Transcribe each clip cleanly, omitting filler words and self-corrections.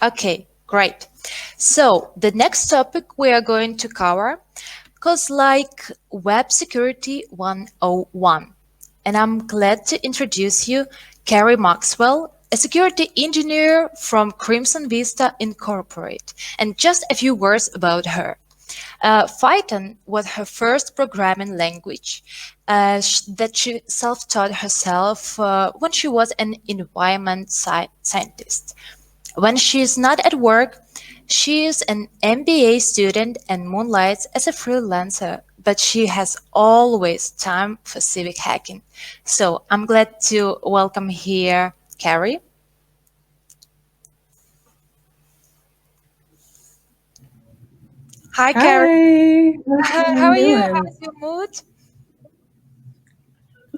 Okay, great. So the next topic we are going to cover goes like Web Security 101. And I'm glad to introduce you Carrie Maxwell, a security engineer from Crimson Vista Incorporate. And just a few words about her. Python was her first programming language that she self-taught herself when she was an environment scientist. When she is not at work, she is an MBA student and moonlights as a freelancer, but she has always time for civic hacking. So I'm glad to welcome here Carrie. Hi, Carrie. Hi, how's How everyone are you? doing? How's your mood?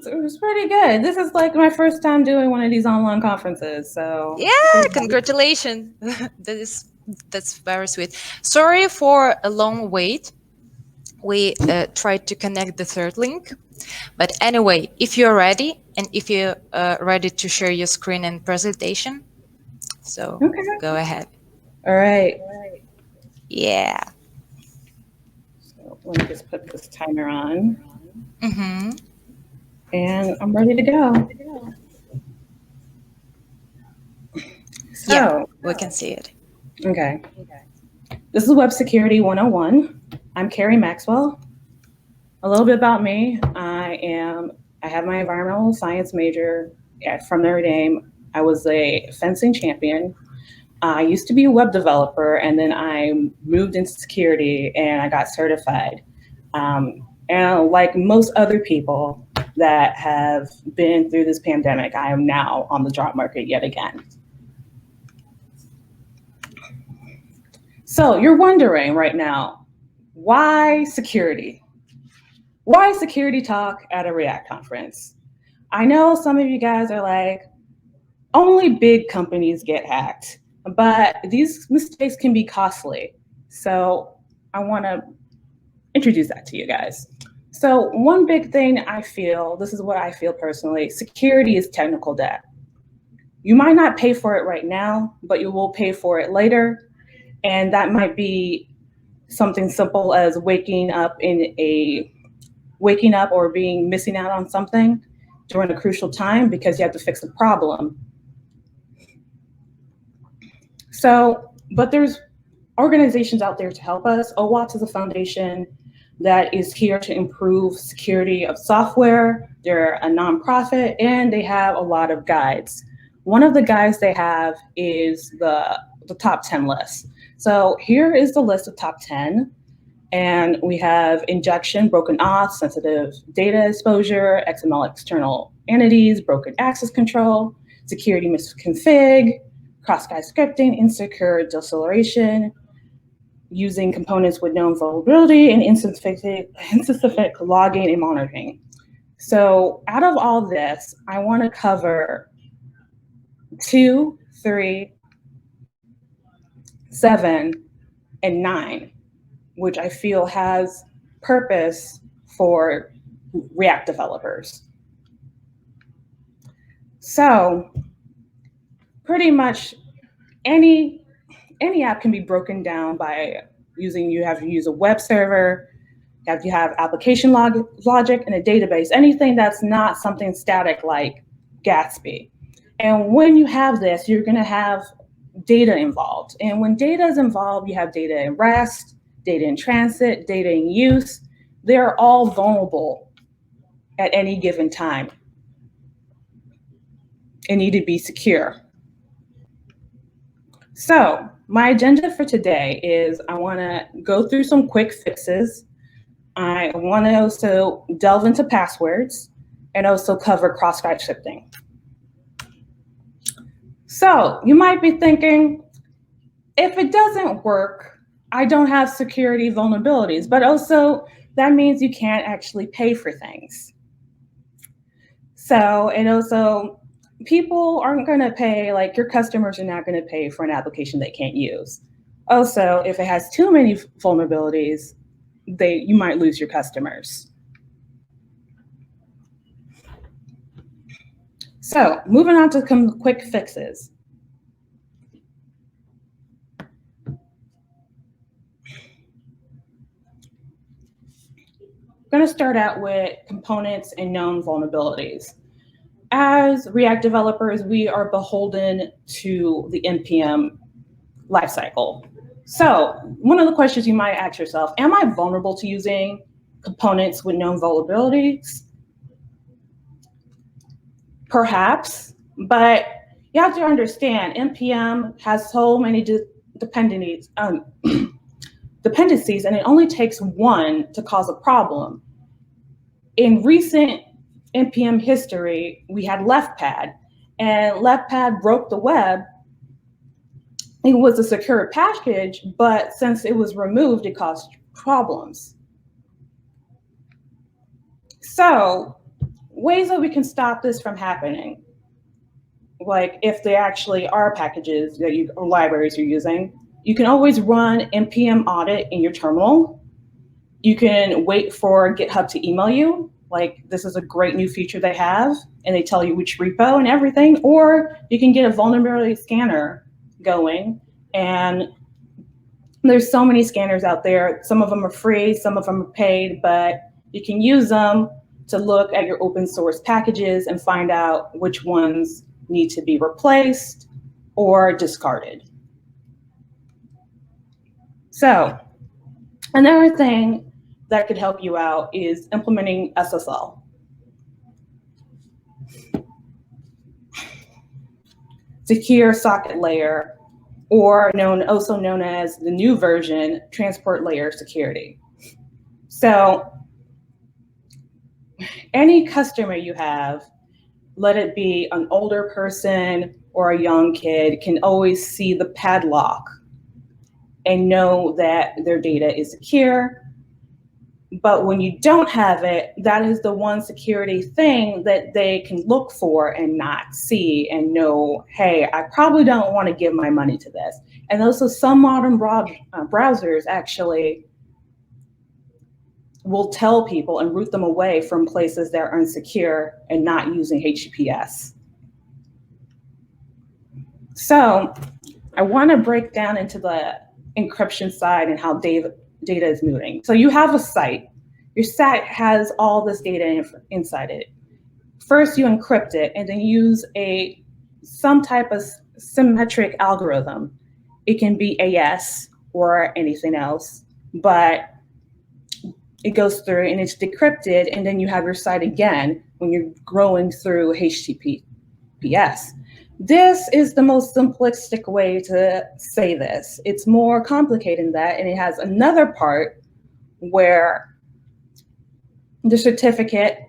It was pretty good. This is like my first time doing one of these online conferences, so Yeah, pretty good. congratulations. that is that's very sweet. Sorry for a long wait. We tried to connect the third link, but anyway, if you're ready and if you're ready to share your screen and presentation, so Okay. go ahead. All right. Yeah. So let me just put this timer on, Mm-hmm. and I'm ready to go. Yeah, So, we can see it. okay. This is Web Security 101. I'm Carrie Maxwell. A little bit about me. I have my environmental science major from Notre Dame. I was a fencing champion. I used to be a web developer, and then I moved into security and I got certified. And like most other people that have been through this pandemic, I am now on the job market yet again. So you're wondering right now, why security? Why security talk at a React conference? I know some of you guys are like, only big companies get hacked, but these mistakes can be costly. So I want to introduce that to you guys. So, one big thing I feel, this is what I feel personally, security is technical debt. You might not pay for it right now, but you will pay for it later. And that might be something simple as waking up or being missing out on something during a crucial time because you have to fix a problem. So, but there's organizations out there to help us. OWASP is a foundation that is here to improve security of software. They're a nonprofit and they have a lot of guides. One of the guides they have is the top 10 list. So here is the list of top 10. And we have injection, broken auth, sensitive data exposure, XML external entities, broken access control, security misconfig, cross-site scripting, insecure deceleration, using components with known vulnerability, and instance-specific logging and monitoring. So out of all this, I want to cover 2, 3, 7, and 9, which I feel has purpose for React developers. So pretty much any any app can be broken down by using you have to use a web server, you have application logic and a database, anything that's not something static like Gatsby. And when you have this, you're going to have data involved. And when data is involved, you have data in rest, data in transit, data in use. They're all vulnerable at any given time and need to be secure. So, my agenda for today is I want to go through some quick fixes. I want to also delve into passwords and also cover cross-site scripting. So, you might be thinking, if it doesn't work, I don't have security vulnerabilities, but also that means you can't actually pay for things. So, and also, people aren't going to pay, like your customers are not going to pay for an application they can't use. Also, if it has too many vulnerabilities, you might lose your customers. So, moving on to some quick fixes. going to start out with components and known vulnerabilities. As React developers, we are beholden to the NPM lifecycle. So one of the questions you might ask yourself, am I vulnerable to using components with known vulnerabilities? Perhaps, but you have to understand NPM has so many dependencies, and it only takes one to cause a problem. In recent NPM history, we had LeftPad, and LeftPad broke the web. It was a secure package, but since it was removed, it caused problems. So, ways that we can stop this from happening, like if they actually are packages that you or libraries you're using, you can always run npm audit in your terminal. You can wait for GitHub to email you, like this is a great new feature they have, and they tell you which repo and everything, or you can get a vulnerability scanner going. And there's so many scanners out there. Some of them are free, some of them are paid, but you can use them to look at your open source packages and find out which ones need to be replaced or discarded. So another thing that could help you out is implementing SSL. Secure socket layer, or also known as the new version, transport layer security. So any customer you have, let it be an older person or a young kid, can always see the padlock and know that their data is secure. But when you don't have it, that is the one security thing that they can look for and not see and know, hey, I probably don't want to give my money to this. And also some modern browsers actually will tell people and route them away from places that are unsecure and not using HTTPS. So I want to break down into the encryption side and how data is moving. So you have a site. Your site has all this data inside it. First, you encrypt it and then use some type of symmetric algorithm. It can be AS or anything else, but it goes through and it's decrypted, and then you have your site again when you're growing through HTTPS. This is the most simplistic way to say this. It's more complicated than that, and it has another part where the certificate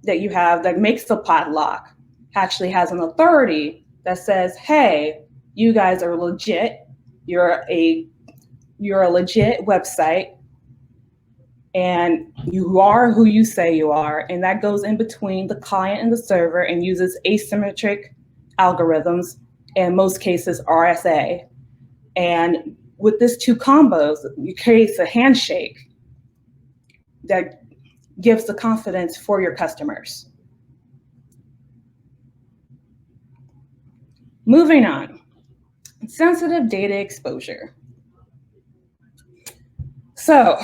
that you have that makes the padlock actually has an authority that says, hey, you guys are legit, you're a legit website, and you are who you say you are, and that goes in between the client and the server and uses asymmetric algorithms, in most cases RSA. And with these two combos, you create a handshake that gives the confidence for your customers. Moving on, sensitive data exposure. So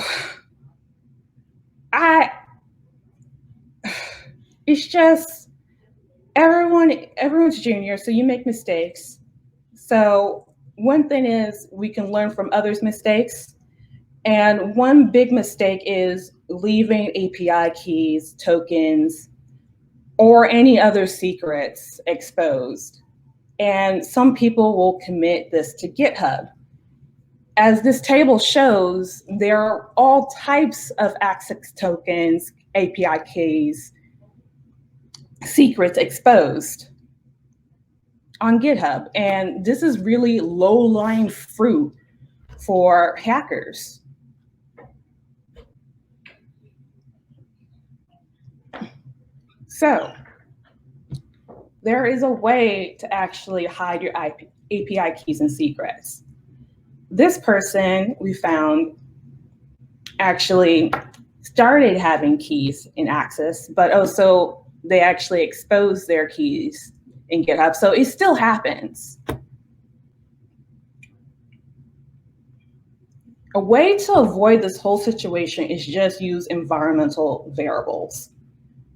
it's just everyone's junior, so you make mistakes. So one thing is we can learn from others' mistakes. And one big mistake is leaving API keys, tokens, or any other secrets exposed. And some people will commit this to GitHub. As this table shows, there are all types of access tokens, API keys, secrets exposed on GitHub. And this is really low-lying fruit for hackers. So there is a way to actually hide your API keys and secrets. This person we found actually started having keys in access, but also they actually exposed their keys in GitHub. So it still happens. A way to avoid this whole situation is just use environmental variables.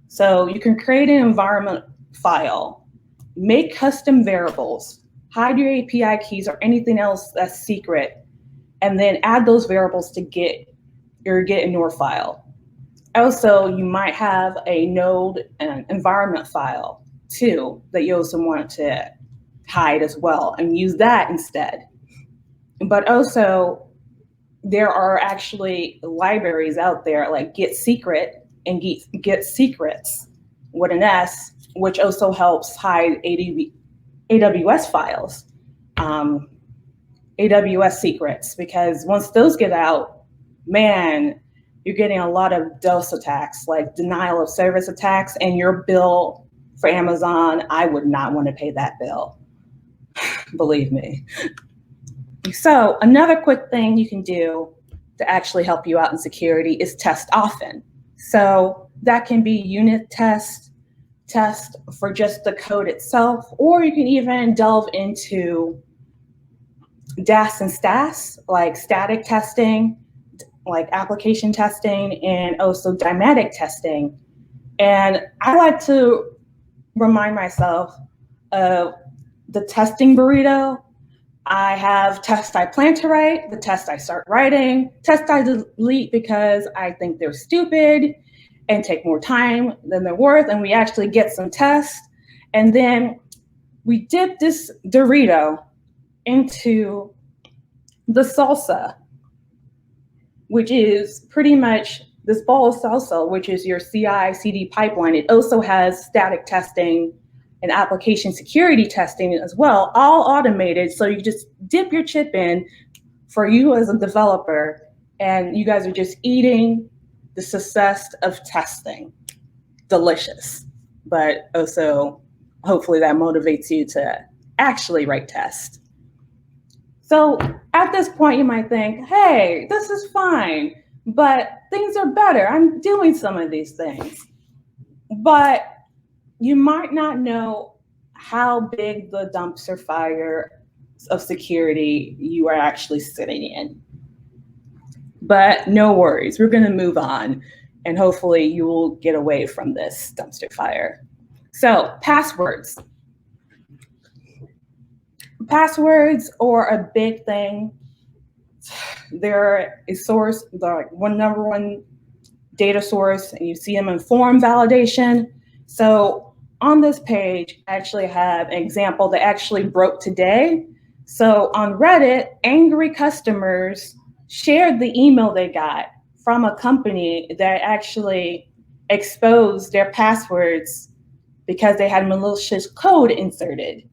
So you can create an environment file, make custom variables, hide your API keys or anything else that's secret, and then add those variables to get your get ignore file. Also, you might have a node and environment file too that you also want to hide as well and use that instead. But also, there are actually libraries out there like Get Secret and Get Secrets with an S, which also helps hide AWS files, um, AWS secrets, because once those get out, man, you're getting a lot of DOS attacks, like denial of service attacks, and your bill for Amazon, I would not want to pay that bill, believe me. So another quick thing you can do to actually help you out in security is test often. So that can be unit test for just the code itself, or you can even delve into DAS and STAS, like static testing, like application testing, and also dynamic testing. And I like to remind myself of the testing burrito. I have tests I plan to write, the tests I start writing, tests I delete because I think they're stupid and take more time than they're worth, and we actually get some tests. And then we dip this Dorito into the salsa, which is pretty much this ball of salsa, which is your CI/CD pipeline. It also has static testing and application security testing as well, all automated. So you just dip your chip in for you as a developer, and you guys are just eating the success of testing. Delicious. But also, hopefully that motivates you to actually write tests. So at this point, you might think, hey, this is fine, but things are better. I'm doing some of these things. But you might not know how big the dumpster fire of security you are actually sitting in. But no worries, we're going to move on, and hopefully you will get away from this dumpster fire. So, passwords. Passwords are a big thing. They're a source, the number one data source, and you see them in form validation. So on this page, I actually have an example that actually broke today. So on Reddit, angry customers shared the email they got from a company that actually exposed their passwords because they had malicious code inserted.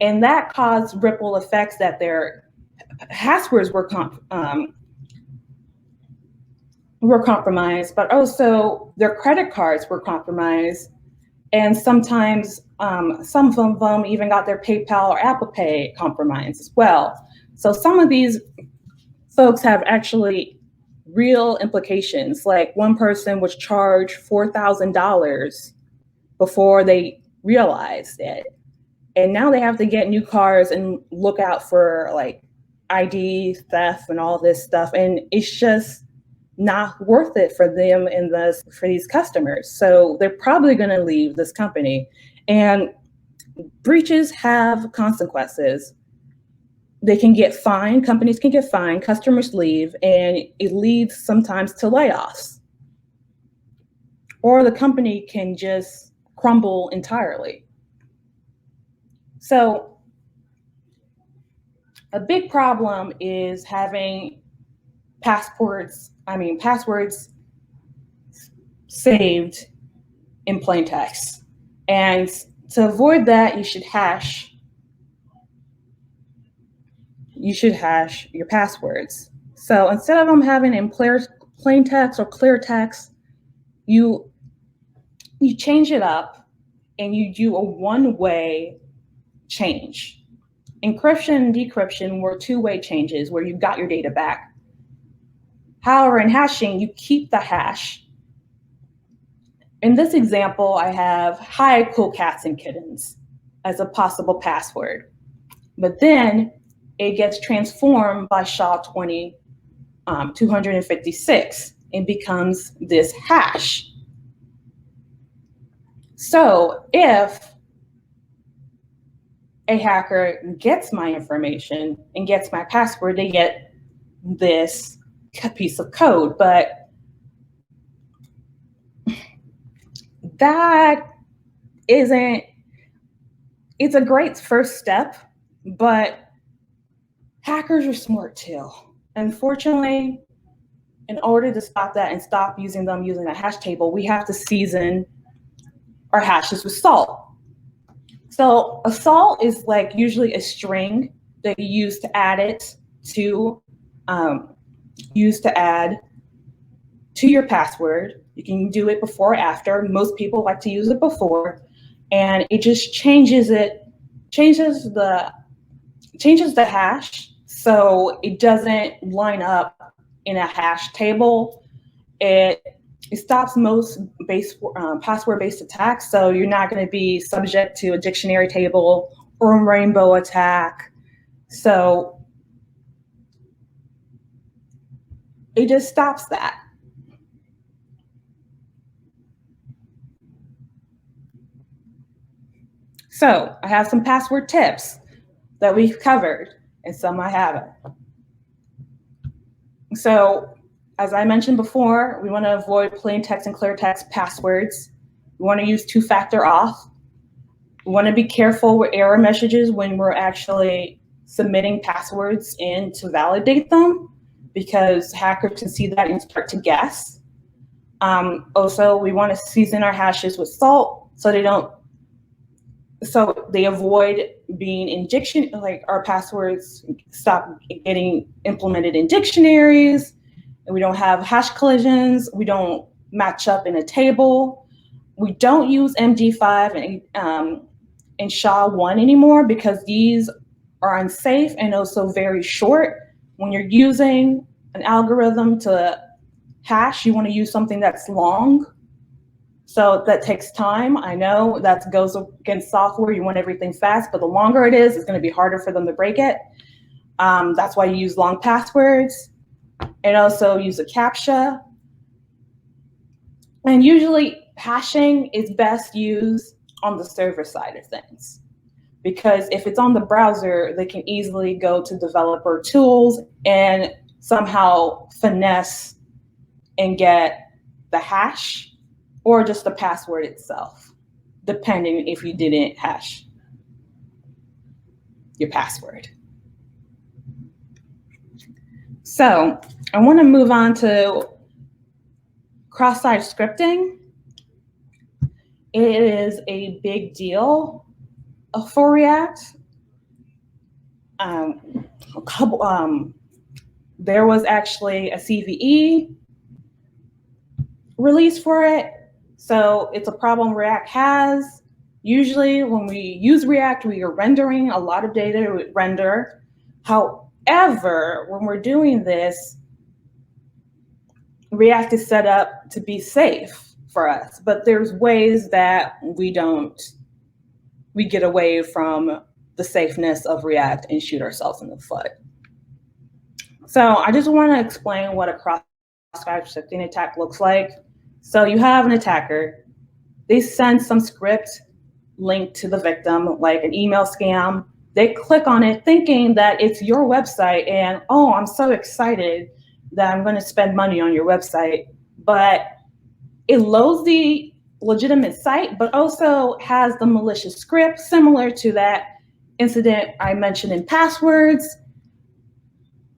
And that caused ripple effects that their passwords were compromised, but also their credit cards were compromised. And sometimes some of them even got their PayPal or Apple Pay compromised as well. So some of these folks have actually real implications. Like one person was charged $4,000 before they realized it. And now they have to get new cars and look out for like ID theft and all this stuff. And it's just not worth it for them and for these customers. So they're probably going to leave this company. And breaches have consequences. They can get fined, companies can get fined, customers leave, and it leads sometimes to layoffs. Or the company can just crumble entirely. So a big problem is having passwords saved in plain text. And to avoid that, you should hash your passwords. So instead of them having in plain text or clear text, you change it up and you do a one-way change. Encryption and decryption were two-way changes where you got your data back. However, in hashing, you keep the hash. In this example, I have hi, cool cats and kittens as a possible password. But then it gets transformed by SHA-20 256 and becomes this hash. So if a hacker gets my information and gets my password, they get this piece of code. But that isn't, it's a great first step, but hackers are smart too. Unfortunately, in order to stop that and stop using a hash table, we have to season our hashes with salt. So a salt is like usually a string that you use to add it to add to your password. You can do it before or after. Most people like to use it before, and it just changes the hash so it doesn't line up in a hash table. It stops most password-based attacks, so you're not going to be subject to a dictionary table or a rainbow attack. So it just stops that. So I have some password tips that we've covered, and some I haven't. So as I mentioned before, we want to avoid plain text and clear text passwords. We want to use two-factor auth. We want to be careful with error messages when we're actually submitting passwords in to validate them, because hackers can see that and start to guess. Also, we want to season our hashes with salt so they avoid being in like our passwords stop getting implemented in dictionaries, and we don't have hash collisions. We don't match up in a table. We don't use MD5 and SHA-1 anymore because these are unsafe and also very short. When you're using an algorithm to hash, you want to use something that's long. So that takes time. I know that goes against software. You want everything fast, but the longer it is, it's going to be harder for them to break it. That's why you use long passwords, and also use a CAPTCHA. And usually hashing is best used on the server side of things, because if it's on the browser, they can easily go to developer tools and somehow finesse and get the hash or just the password itself, depending if you didn't hash your password. So I want to move on to cross-site scripting. It is a big deal for React. There was actually a CVE release for it. So it's a problem React has. Usually when we use React, we are rendering a lot of data with render. However, when we're doing this, React is set up to be safe for us, but there's ways that we get away from the safeness of React and shoot ourselves in the foot. So I just want to explain what a cross-site scripting attack looks like. So you have an attacker. They send some script linked to the victim, like an email scam. They click on it thinking that it's your website and, oh, I'm so excited that I'm going to spend money on your website. But it loads the legitimate site, but also has the malicious script similar to that incident I mentioned in passwords.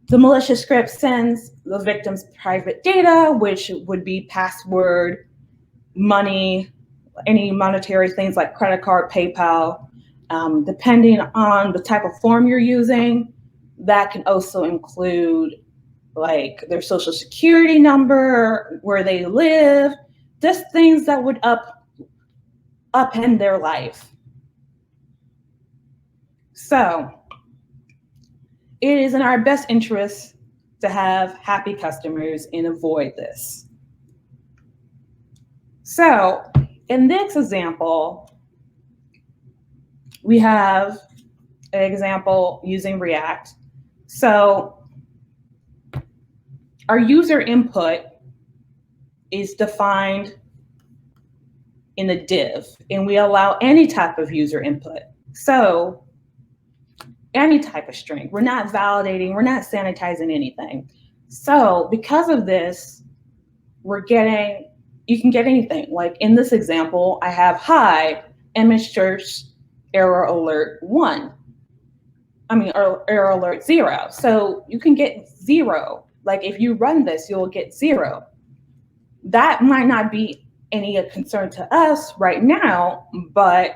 The malicious script sends the victim's private data, which would be password, money, any monetary things like credit card, PayPal. Depending on the type of form you're using, that can also include like their social security number, where they live, just things that would upend their life. So it is in our best interest to have happy customers and avoid this. So in this example, we have an example using React. So our user input is defined in a div, and we allow any type of user input. So any type of string. We're not validating, we're not sanitizing anything. So because of this, you can get anything. Like in this example, I have hi, image search, error alert 1. Or error alert 0. So you can get 0. Like if you run this, you'll get 0. That might not be any concern to us right now, but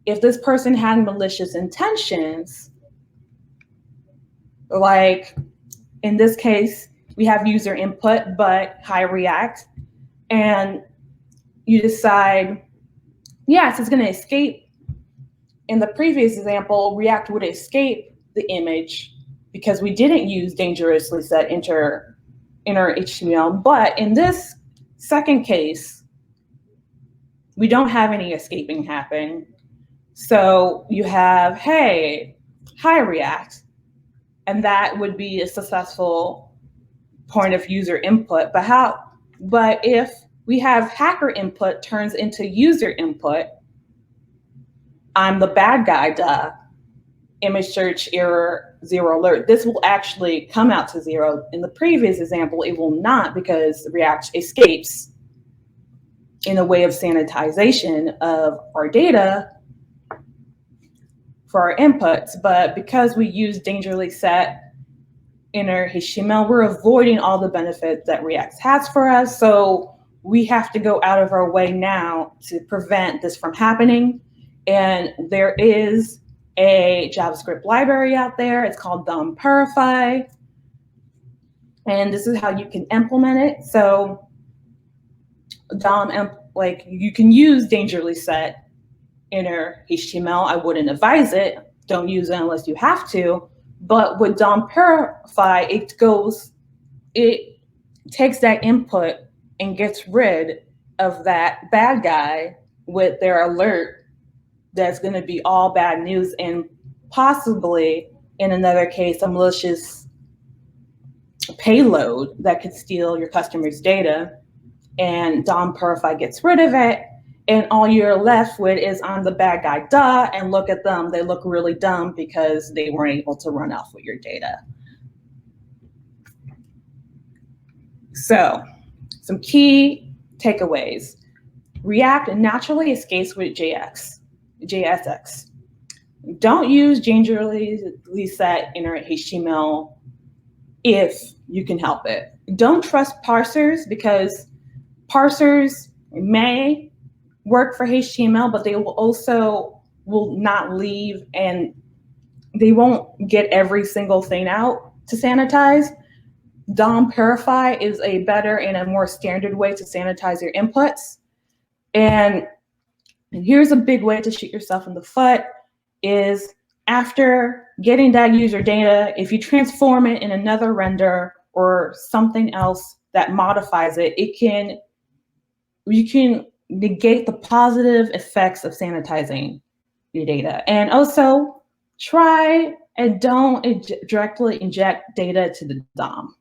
if this person had malicious intentions, like in this case, we have user input, but hi React, and you decide, yes, it's going to escape. In the previous example, React would escape the image because we didn't use dangerously set inner HTML. But in this second case, we don't have any escaping happen. So you have, hey, hi React, and that would be a successful point of user input. But if we have hacker input turns into user input, I'm the bad guy, duh. Image search error 0 alert. This will actually come out to 0. In the previous example, it will not because React escapes in a way of sanitization of our data for our inputs. But because we use dangerously set inner HTML, we're avoiding all the benefits that React has for us. So we have to go out of our way now to prevent this from happening. And there is a JavaScript library out there. It's called DOM Purify. And this is how you can implement it. So you can use dangerously set inner HTML. I wouldn't advise it. Don't use it unless you have to. But with DOM Purify, it takes that input and gets rid of that bad guy with their alert that's going to be all bad news, and possibly, in another case, a malicious payload that could steal your customer's data. And DOM Purify gets rid of it, and all you're left with is I'm the bad guy, duh, and look at them. They look really dumb because they weren't able to run off with your data. So, some key takeaways. React naturally escapes with JSX. Don't use dangerously set inner HTML if you can help it. Don't trust parsers because parsers may work for HTML, but they will not leave, and they won't get every single thing out to sanitize. DOM Purify is a better and a more standard way to sanitize your inputs. And here's a big way to shoot yourself in the foot is after getting that user data, if you transform it in another render or something else that modifies it, you can negate the positive effects of sanitizing your data. And also try and don't directly inject data to the DOM.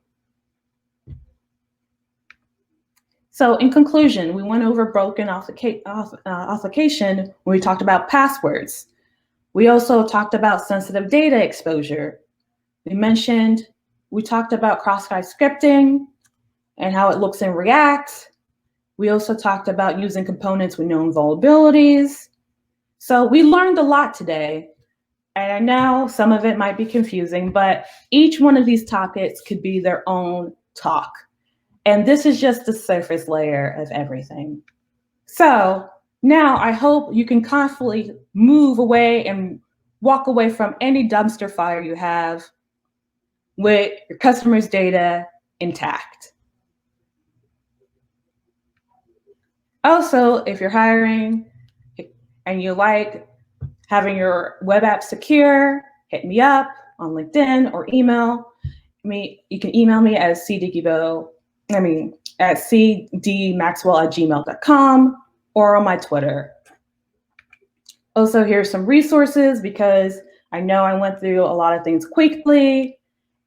So in conclusion, we went over broken authentication when we talked about passwords. We also talked about sensitive data exposure. We talked about cross-site scripting and how it looks in React. We also talked about using components with known vulnerabilities. So we learned a lot today. And I know some of it might be confusing, but each one of these topics could be their own talk. And this is just the surface layer of everything. So now I hope you can confidently move away and walk away from any dumpster fire you have with your customers' data intact. Also, if you're hiring and you like having your web app secure, hit me up on LinkedIn or email me. You can email me at cdmaxwell@gmail.com or on my Twitter. Also, here's some resources because I know I went through a lot of things quickly.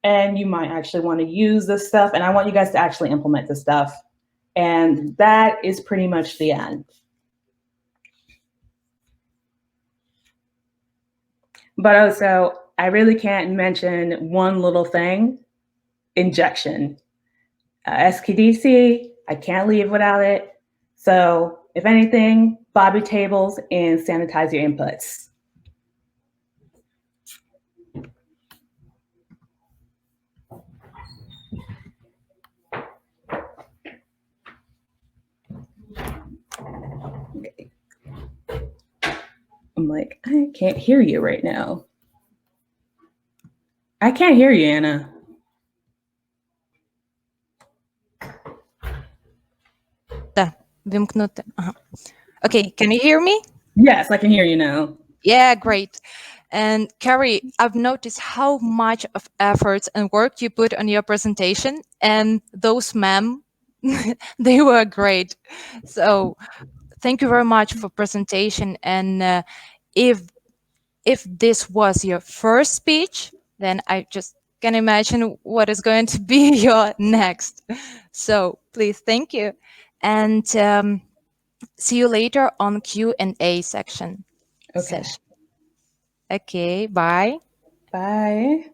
and you might actually want to use this stuff. And I want you guys to actually implement this stuff. And that is pretty much the end. But also, I really can't mention one little thing: injection. SQDC, I can't leave without it. So, if anything, bobby tables and sanitize your inputs. Okay. I'm like, I can't hear you right now. I can't hear you, Anna. Вимкнути. Ага. Okay, can you hear me? Yes, I can hear you now. Yeah, great. And Carrie, I've noticed how much of efforts and work you put on your presentation, and those ma'am, they were great. So thank you very much for presentation. And if this was your first speech, then I just can imagine what is going to be your next. So please, thank you, and see you later on Q&A section. Okay. Session. Okay, bye. Bye.